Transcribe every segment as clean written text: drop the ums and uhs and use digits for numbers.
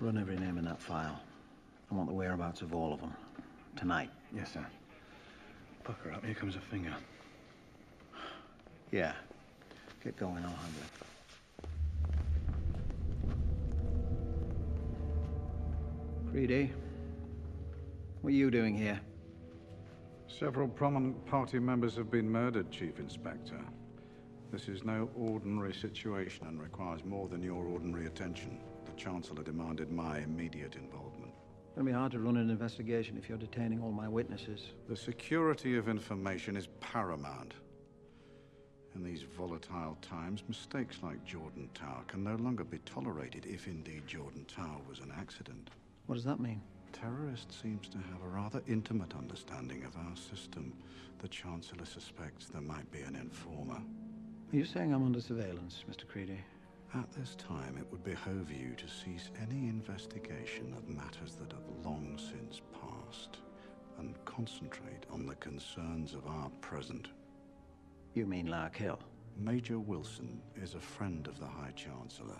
Run every name in that file. I want the whereabouts of all of them. Tonight. Yes, sir. Pucker up. Here comes a finger. Yeah. Get going, I'll handle it. Creedy, what are you doing here? Several prominent party members have been murdered, Chief Inspector. This is no ordinary situation and requires more than your ordinary attention. The Chancellor demanded my immediate involvement. It'll be hard to run an investigation if you're detaining all my witnesses. The security of information is paramount. In these volatile times, mistakes like 𝓍𝓽𝓮𝓹𝓱𝓮𝓷 can no longer be tolerated if indeed 𝓍𝓽𝓮𝓹 was an accident. What does that mean? Terrorist seems to have a rather intimate understanding of our system. The Chancellor suspects there might be an informer. Are you saying I'm under surveillance, Mr. Creedy? At this time, it would behove you to cease any investigation of matters that have long since passed and concentrate on the concerns of our present. You mean Lark Hill? Major Wilson is a friend of the High Chancellor.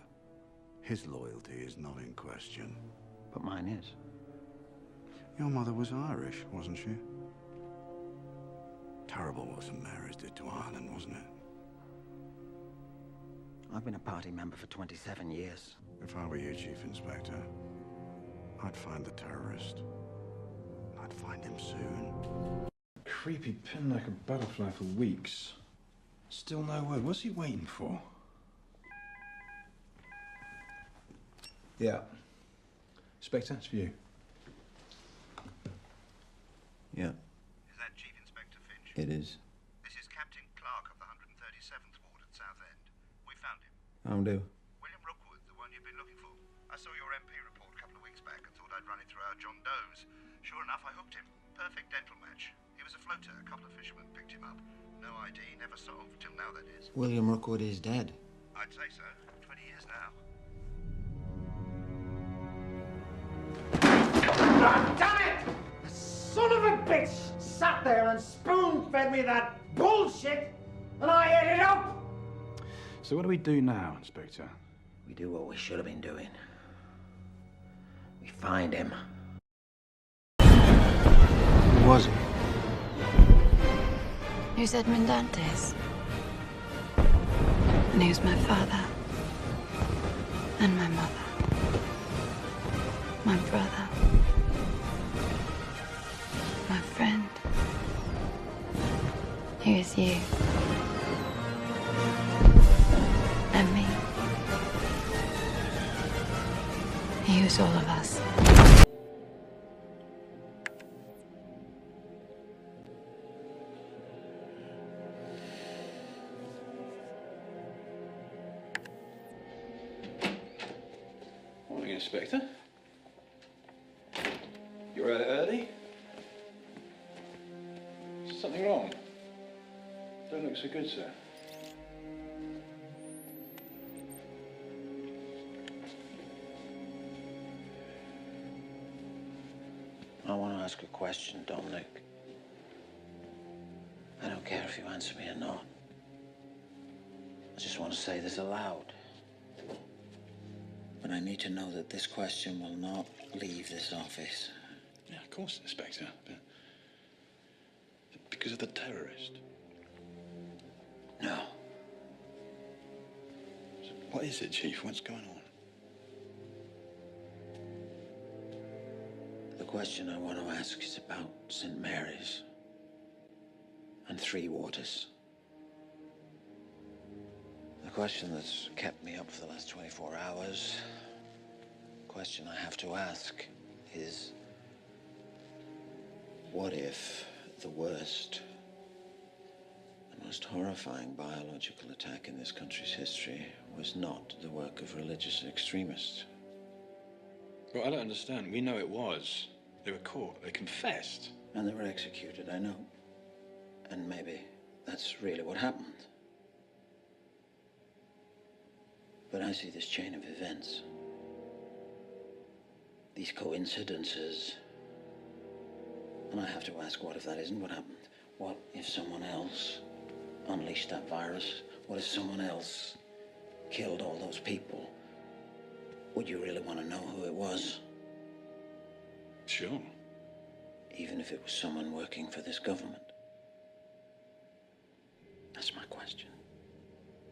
His loyalty is not in question. But mine is. Your mother was Irish, wasn't she? Terrible what St. Mary's did to Ireland, wasn't it? I've been a party member for 27 years. If I were you, Chief Inspector, I'd find the terrorist. I'd find him soon. Creepy pinned like a butterfly for weeks. Still no word. What's he waiting for? Yeah. Inspector, it's for you. Yeah. Is that Chief Inspector Finch? It is. This is Captain Clark of the 137th Ward at Southend. We found him. I'll do. William Rookwood, the one you've been looking for. I saw your MP report a couple of weeks back and thought I'd run it through our John Doe's. Sure enough, I hooked him. Perfect dental match. He was a floater. A couple of fishermen picked him up. No ID, never solved. Till now, that is. William Rookwood is dead. I'd say so. 20 years now. God damn it! The son of a bitch sat there and spoon-fed me that bullshit, and I ate it up! So what do we do now, Inspector? We do what we should have been doing. We find him. Who was he? He was Edmund Dantes. And he was my father. And my mother. My brother. My friend. He was you. And me. He was all of us. Morning, Inspector. You're out early? Is something wrong? Don't look so good, sir. I want to ask a question, Dominic. I don't care if you answer me or not. I just want to say this aloud. But I need to know that this question will not leave this office. Yeah, of course, Inspector. But because of the terrorist. No. So what is it, Chief? What's going on? The question I want to ask is about St. Mary's and Three Waters. The question that's kept me up for the last 24 hours, the question I have to ask is, what if the worst, the most horrifying biological attack in this country's history was not the work of religious extremists? Well, I don't understand. We know it was. They were caught. They confessed. And they were executed, I know. And maybe that's really what happened. But I see this chain of events, these coincidences, and I have to ask, what if that isn't what happened? What if someone else unleashed that virus? What if someone else killed all those people? Would you really want to know who it was? Sure. Even if it was someone working for this government? That's my question.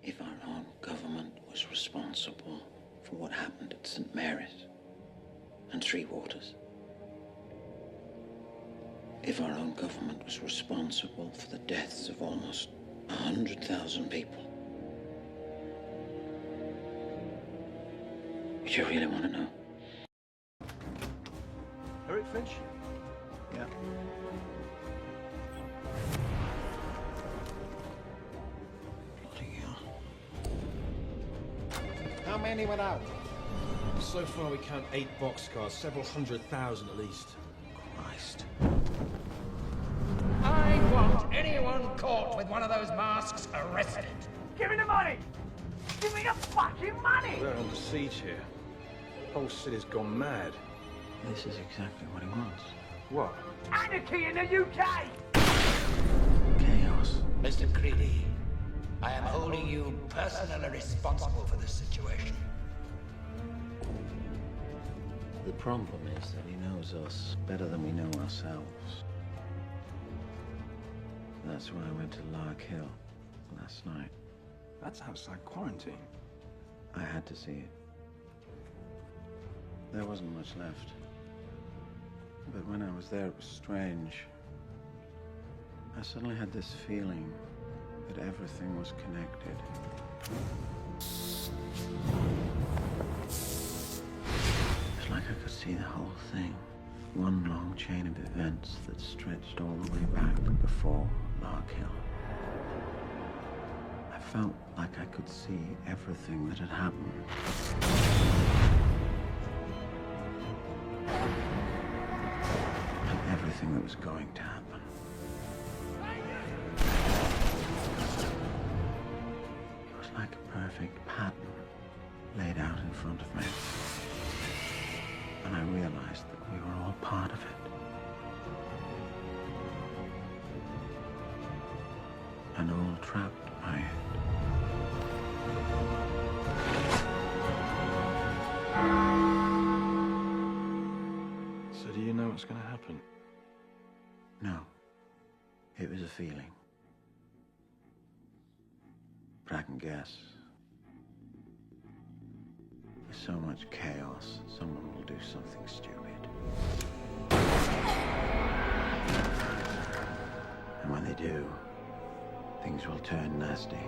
If our own government was responsible for what happened at St. Mary's and Three Waters, if our own government was responsible for the deaths of almost 100,000 people, would you really want to know? Eric Finch? Yeah. Bloody hell. How many went out? So far we count 8 boxcars, several 100,000 at least. Christ. I want anyone caught with one of those masks arrested. Give me the money! Give me the fucking money! We're under siege here. The whole city's gone mad. This is exactly what he wants. What? Anarchy in the UK! Chaos. Mr. 𝓍𝓱𝓮𝓵, I am holding you personally responsible for this situation. The problem is that he knows us better than we know ourselves. That's why I went to 𝓢𝓽𝓮𝓵𝓿 last night. That's outside quarantine. I had to see it. There wasn't much left. But when I was there, it was strange. I suddenly had this feeling that everything was connected. It's like I could see the whole thing. One long chain of events that stretched all the way back before 𝓢𝓽𝓮𝓿. I felt like I could see everything that had happened. And everything that was going to happen. It was like a perfect pattern laid out in front of me. And I realized that we were all part of it. And all trapped by it. So do you know what's going to happen? No. It was a feeling. But I can guess. With so much chaos, someone will do something stupid. And when they do, things will turn nasty.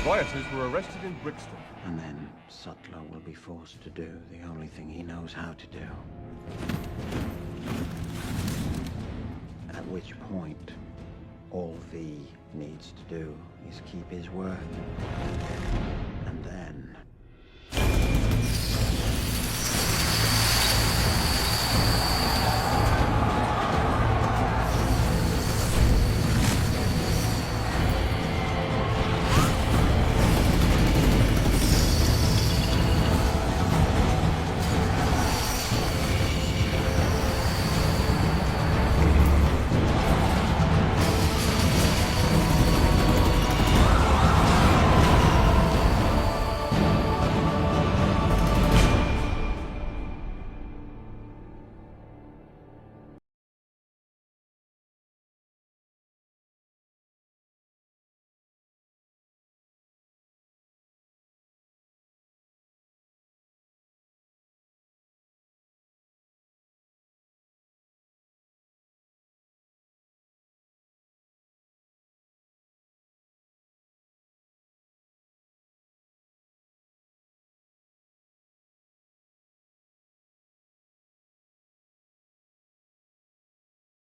Rioters were arrested in Brixton. And then 𝓢𝓽𝓮𝓹𝓱𝓮𝓷 will be forced to do the only thing he knows how to do. At which point, all V needs to do is keep his word. And then